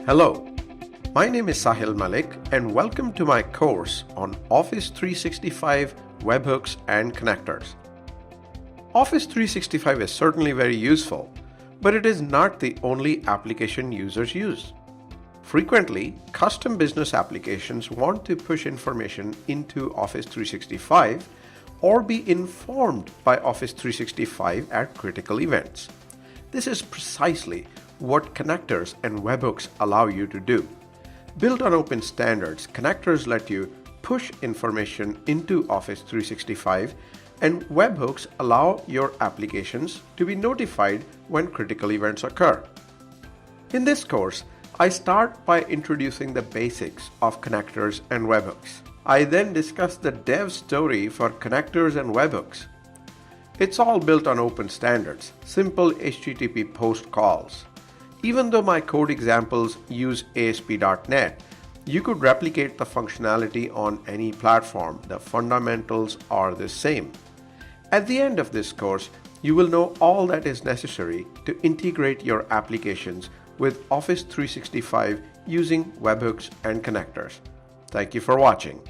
Hello, my name is Sahil Malik and welcome to my course on Office 365 WebHooks and Connectors. Office 365 is certainly very useful, but it is not the only application users use. Frequently, custom business applications want to push information into Office 365 or be informed by Office 365 at critical events. This is precisely what connectors and webhooks allow you to do. Built on open standards, connectors let you push information into Office 365, and webhooks allow your applications to be notified when critical events occur. In this course, I start by introducing the basics of connectors and webhooks. I then discuss the dev story for connectors and webhooks. It's all built on open standards, simple HTTP post calls. Even though my code examples use ASP.NET, you could replicate the functionality on any platform. The fundamentals are the same. At the end of this course, you will know all that is necessary to integrate your applications with Office 365 using webhooks and connectors. Thank you for watching.